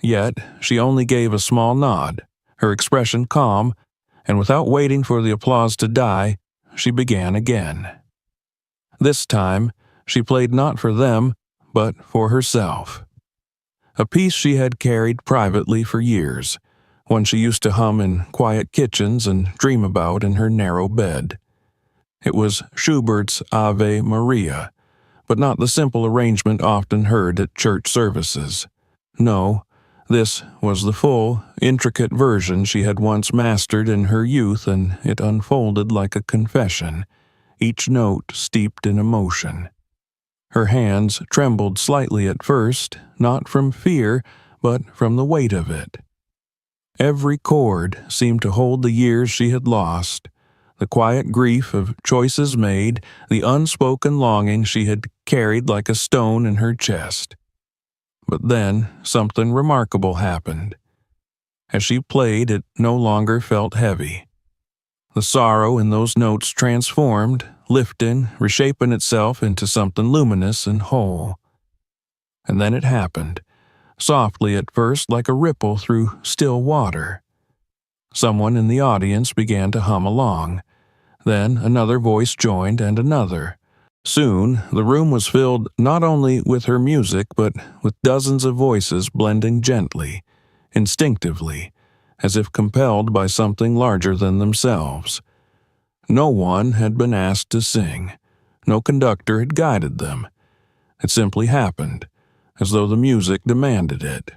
Yet she only gave a small nod, her expression calm, and without waiting for the applause to die, she began again. This time, she played not for them, but for herself. A piece she had carried privately for years, one she used to hum in quiet kitchens and dream about in her narrow bed. It was Schubert's Ave Maria, but not the simple arrangement often heard at church services. No, this was the full, intricate version she had once mastered in her youth, and it unfolded like a confession, each note steeped in emotion. Her hands trembled slightly at first, not from fear, but from the weight of it. Every chord seemed to hold the years she had lost, the quiet grief of choices made, the unspoken longing she had carried like a stone in her chest. But then something remarkable happened. As she played, it no longer felt heavy. The sorrow in those notes transformed, lifting, reshaping itself into something luminous and whole. And then it happened, softly at first like a ripple through still water. Someone in the audience began to hum along. Then another voice joined, and another. Soon, the room was filled not only with her music, but with dozens of voices blending gently, instinctively, as if compelled by something larger than themselves. No one had been asked to sing. No conductor had guided them. It simply happened, as though the music demanded it.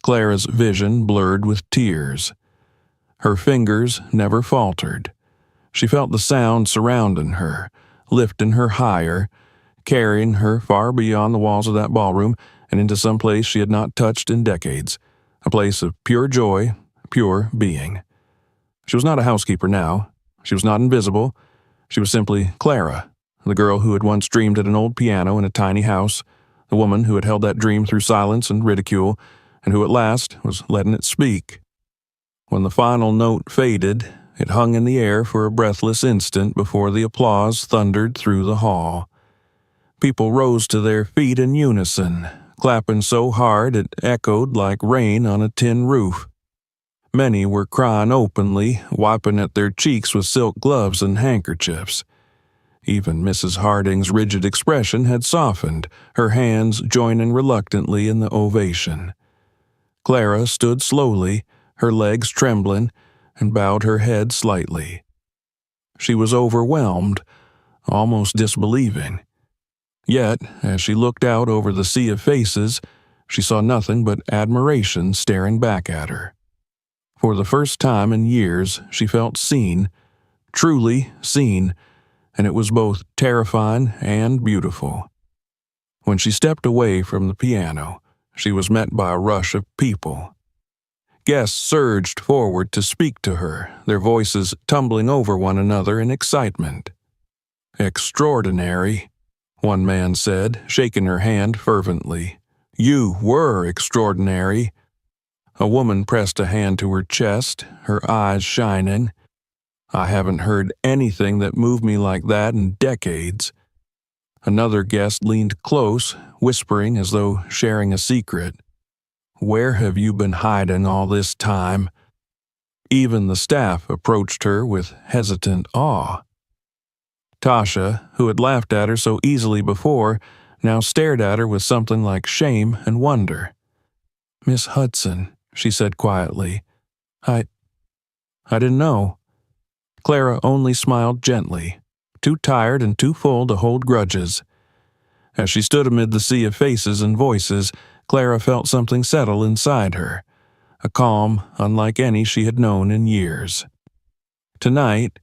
Clara's vision blurred with tears. Her fingers never faltered. She felt the sound surrounding her, lifting her higher, carrying her far beyond the walls of that ballroom and into some place she had not touched in decades, a place of pure joy, pure being. She was not a housekeeper now. She was not invisible. She was simply Clara, the girl who had once dreamed at an old piano in a tiny house, the woman who had held that dream through silence and ridicule, and who at last was letting it speak. When the final note faded, it hung in the air for a breathless instant before the applause thundered through the hall. People rose to their feet in unison, clapping so hard it echoed like rain on a tin roof. Many were crying openly, wiping at their cheeks with silk gloves and handkerchiefs. Even Mrs. Harding's rigid expression had softened, her hands joining reluctantly in the ovation. Clara stood slowly, her legs trembling, and bowed her head slightly. She was overwhelmed, almost disbelieving. Yet, as she looked out over the sea of faces, she saw nothing but admiration staring back at her. For the first time in years, she felt seen, truly seen, and it was both terrifying and beautiful. When she stepped away from the piano, she was met by a rush of people. Guests surged forward to speak to her, their voices tumbling over one another in excitement. "Extraordinary," one man said, shaking her hand fervently. "You were extraordinary." A woman pressed a hand to her chest, her eyes shining. "I haven't heard anything that moved me like that in decades." Another guest leaned close, whispering as though sharing a secret. "Where have you been hiding all this time?" Even the staff approached her with hesitant awe. Tasha, who had laughed at her so easily before, now stared at her with something like shame and wonder. "Miss Hudson," she said quietly, I didn't know." Clara only smiled gently, too tired and too full to hold grudges. As she stood amid the sea of faces and voices, Clara felt something settle inside her, a calm unlike any she had known in years. Tonight,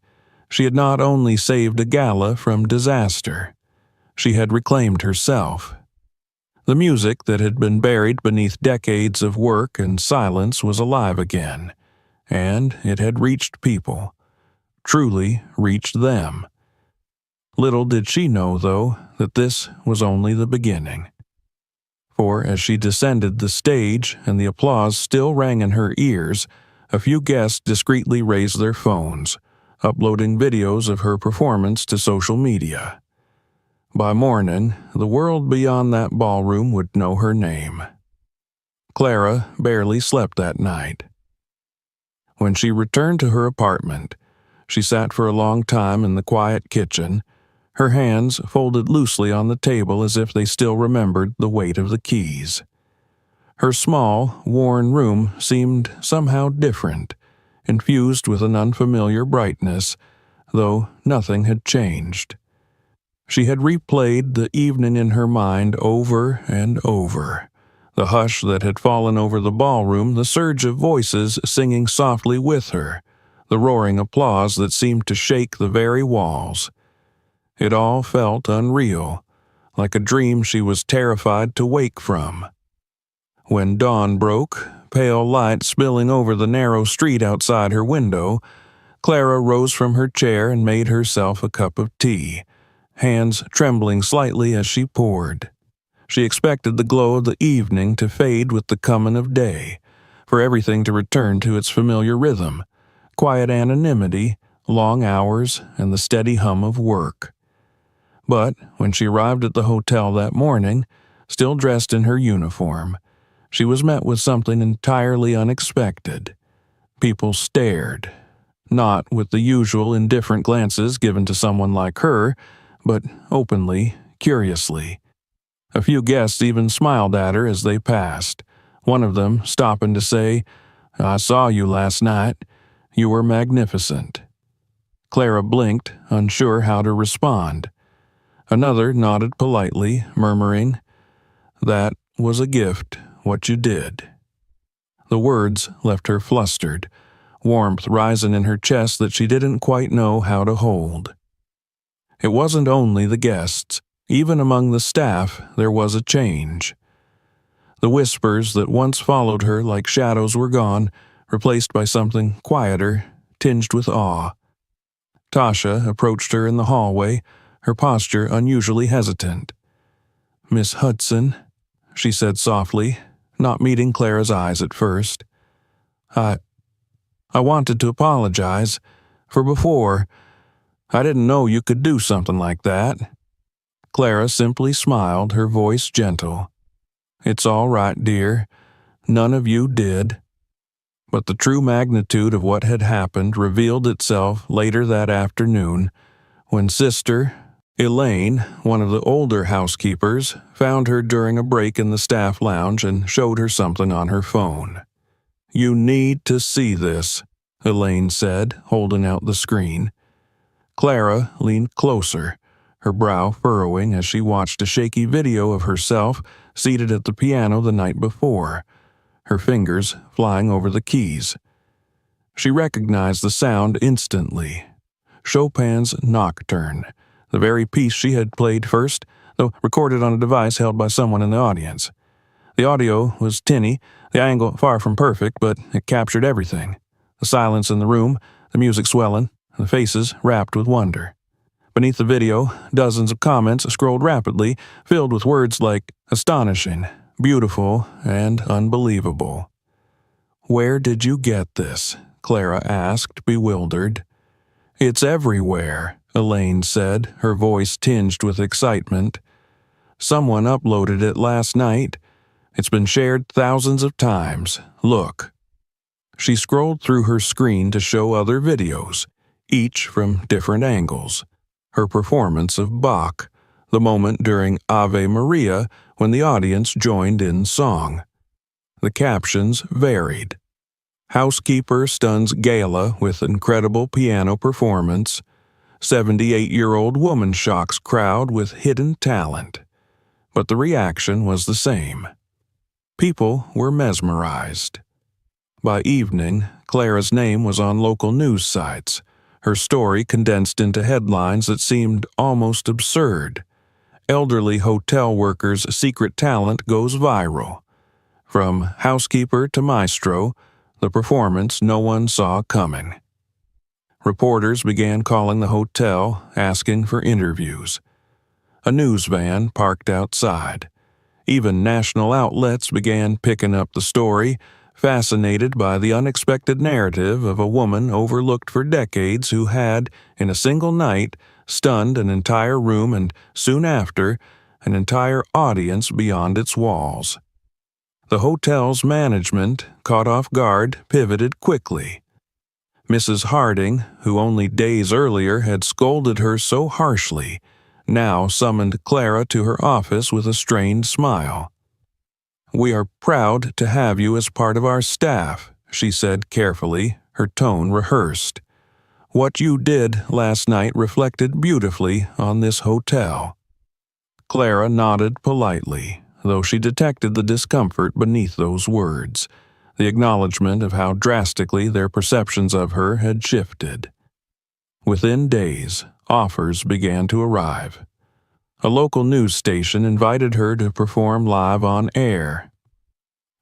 she had not only saved a gala from disaster, she had reclaimed herself. The music that had been buried beneath decades of work and silence was alive again, and it had reached people, truly reached them. Little did she know, though, that this was only the beginning. For as she descended the stage and the applause still rang in her ears, a few guests discreetly raised their phones, uploading videos of her performance to social media. By morning, the world beyond that ballroom would know her name. Clara barely slept that night. When she returned to her apartment, she sat for a long time in the quiet kitchen, her hands folded loosely on the table as if they still remembered the weight of the keys. Her small, worn room seemed somehow different, infused with an unfamiliar brightness, though nothing had changed. She had replayed the evening in her mind over and over. The hush that had fallen over the ballroom, the surge of voices singing softly with her, the roaring applause that seemed to shake the very walls. It all felt unreal, like a dream she was terrified to wake from. When dawn broke, pale light spilling over the narrow street outside her window, Clara rose from her chair and made herself a cup of tea, hands trembling slightly as she poured. She expected the glow of the evening to fade with the coming of day, for everything to return to its familiar rhythm, quiet anonymity, long hours, and the steady hum of work. But when she arrived at the hotel that morning, still dressed in her uniform, she was met with something entirely unexpected. People stared, not with the usual indifferent glances given to someone like her, but openly, curiously. A few guests even smiled at her as they passed, one of them stopping to say, "I saw you last night. You were magnificent." Clara blinked, unsure how to respond. Another nodded politely, murmuring, "That was a gift, what you did." The words left her flustered, warmth rising in her chest that she didn't quite know how to hold. It wasn't only the guests. Even among the staff, there was a change. The whispers that once followed her like shadows were gone, replaced by something quieter, tinged with awe. Tasha approached her in the hallway, her posture unusually hesitant. "Miss Hudson," she said softly, not meeting Clara's eyes at first. I wanted to apologize for before. I didn't know you could do something like that." Clara simply smiled, her voice gentle. "It's all right, dear. None of you did." But the true magnitude of what had happened revealed itself later that afternoon, when Sister Elaine, one of the older housekeepers, found her during a break in the staff lounge and showed her something on her phone. "You need to see this," Elaine said, holding out the screen. Clara leaned closer, her brow furrowing as she watched a shaky video of herself seated at the piano the night before, her fingers flying over the keys. She recognized the sound instantly. Chopin's Nocturne, the very piece she had played first, though recorded on a device held by someone in the audience. The audio was tinny, the angle far from perfect, but it captured everything. The silence in the room, the music swelling, the faces rapt with wonder. Beneath the video, dozens of comments scrolled rapidly, filled with words like astonishing, beautiful, and unbelievable. "Where did you get this?" Clara asked, bewildered. "It's everywhere," Elaine said, her voice tinged with excitement. "Someone uploaded it last night. It's been shared thousands of times. Look." She scrolled through her screen to show other videos, each from different angles. Her performance of Bach, the moment during Ave Maria when the audience joined in song. The captions varied. "Housekeeper stuns gala with incredible piano performance. 78-year-old woman shocks crowd with hidden talent." But the reaction was the same. People were mesmerized. By evening, Clara's name was on local news sites, her story condensed into headlines that seemed almost absurd. Elderly hotel workers' secret talent goes viral. From housekeeper to maestro, the performance no one saw coming. Reporters began calling the hotel, asking for interviews. A news van parked outside. Even national outlets began picking up the story, fascinated by the unexpected narrative of a woman overlooked for decades who had, in a single night, stunned an entire room and, soon after, an entire audience beyond its walls. The hotel's management, caught off guard, pivoted quickly. Mrs. Harding, who only days earlier had scolded her so harshly, now summoned Clara to her office with a strained smile. "We are proud to have you as part of our staff," she said carefully, her tone rehearsed. "What you did last night reflected beautifully on this hotel." Clara nodded politely, though she detected the discomfort beneath those words, the acknowledgement of how drastically their perceptions of her had shifted. Within days, offers began to arrive. A local news station invited her to perform live on air.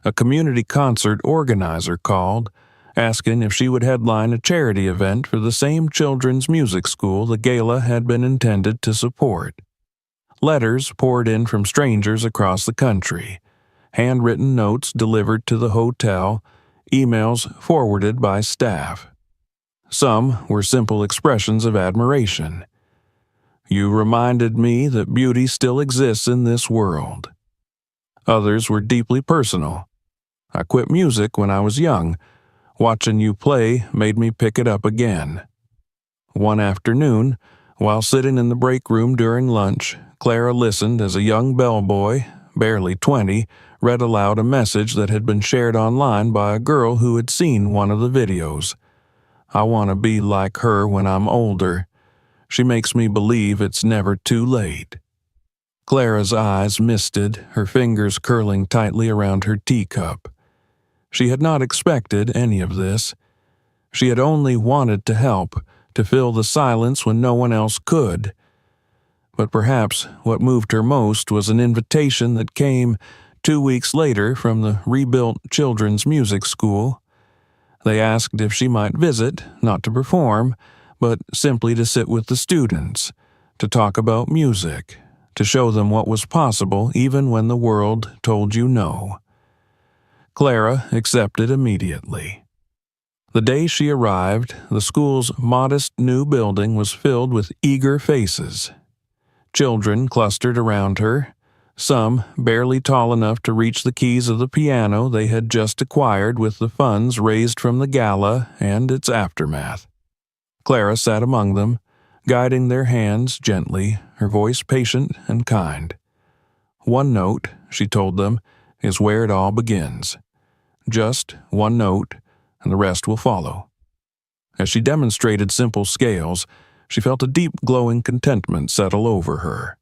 A community concert organizer called, asking if she would headline a charity event for the same children's music school the gala had been intended to support. Letters poured in from strangers across the country, handwritten notes delivered to the hotel, emails forwarded by staff. Some were simple expressions of admiration. "You reminded me that beauty still exists in this world." Others were deeply personal. "I quit music when I was young. Watching you play made me pick it up again." One afternoon, while sitting in the break room during lunch, Clara listened as a young bellboy, barely 20, read aloud a message that had been shared online by a girl who had seen one of the videos. "I want to be like her when I'm older. She makes me believe it's never too late." Clara's eyes misted, her fingers curling tightly around her teacup. She had not expected any of this. She had only wanted to help, to fill the silence when no one else could. But perhaps what moved her most was an invitation that came 2 weeks later from the rebuilt children's music school. They asked if she might visit, not to perform, but simply to sit with the students, to talk about music, to show them what was possible even when the world told you no. Clara accepted immediately. The day she arrived, the school's modest new building was filled with eager faces. Children clustered around her, some barely tall enough to reach the keys of the piano they had just acquired with the funds raised from the gala and its aftermath. Clara sat among them, guiding their hands gently, her voice patient and kind. "One note," she told them, "is where it all begins. Just one note, and the rest will follow." As she demonstrated simple scales, she felt a deep glowing contentment settle over her.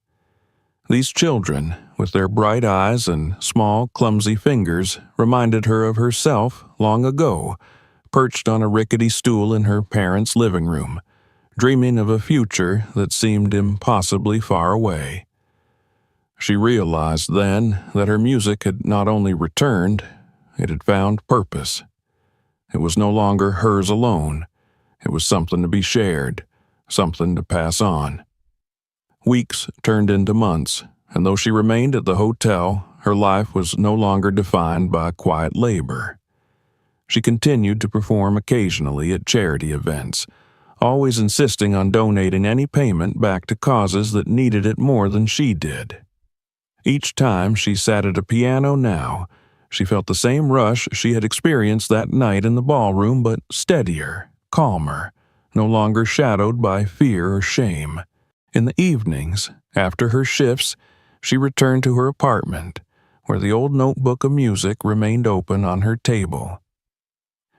These children, with their bright eyes and small, clumsy fingers, reminded her of herself long ago, perched on a rickety stool in her parents' living room, dreaming of a future that seemed impossibly far away. She realized then that her music had not only returned, it had found purpose. It was no longer hers alone. It was something to be shared, something to pass on. Weeks turned into months, and though she remained at the hotel, her life was no longer defined by quiet labor. She continued to perform occasionally at charity events, always insisting on donating any payment back to causes that needed it more than she did. Each time she sat at a piano now, she felt the same rush she had experienced that night in the ballroom, but steadier, calmer, no longer shadowed by fear or shame. In the evenings, after her shifts, she returned to her apartment, where the old notebook of music remained open on her table.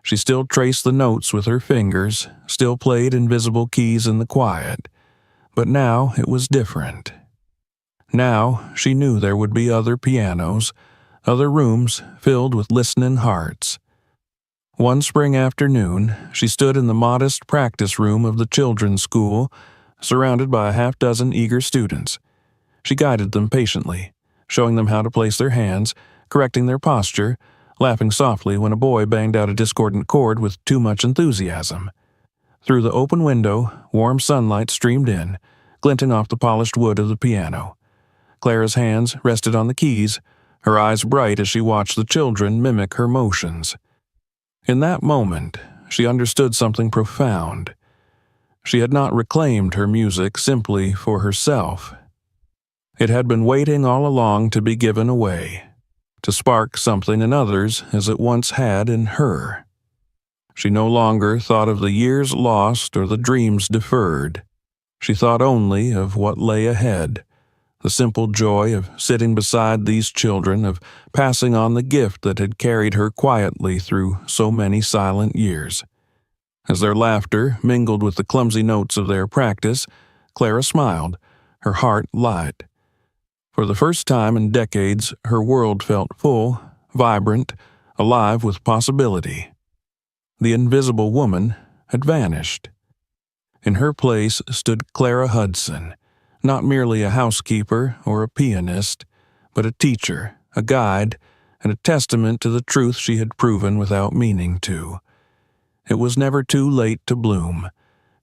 She still traced the notes with her fingers, still played invisible keys in the quiet, but now it was different. Now she knew there would be other pianos, other rooms filled with listening hearts. One spring afternoon, she stood in the modest practice room of the children's school, surrounded by a half-dozen eager students. She guided them patiently, showing them how to place their hands, correcting their posture, laughing softly when a boy banged out a discordant chord with too much enthusiasm. Through the open window, warm sunlight streamed in, glinting off the polished wood of the piano. Clara's hands rested on the keys, her eyes bright as she watched the children mimic her motions. In that moment, she understood something profound. She had not reclaimed her music simply for herself. It had been waiting all along to be given away, to spark something in others as it once had in her. She no longer thought of the years lost or the dreams deferred. She thought only of what lay ahead, the simple joy of sitting beside these children, of passing on the gift that had carried her quietly through so many silent years. As their laughter mingled with the clumsy notes of their practice, Clara smiled, her heart light. For the first time in decades, her world felt full, vibrant, alive with possibility. The invisible woman had vanished. In her place stood Clara Hudson, not merely a housekeeper or a pianist, but a teacher, a guide, and a testament to the truth she had proven without meaning to. It was never too late to bloom,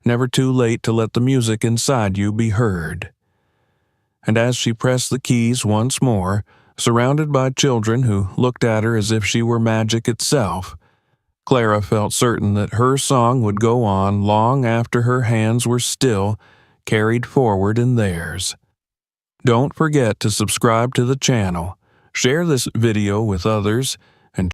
never too late to let the music inside you be heard. And as she pressed the keys once more, surrounded by children who looked at her as if she were magic itself, Clara felt certain that her song would go on long after her hands were still, carried forward in theirs. Don't forget to subscribe to the channel, share this video with others,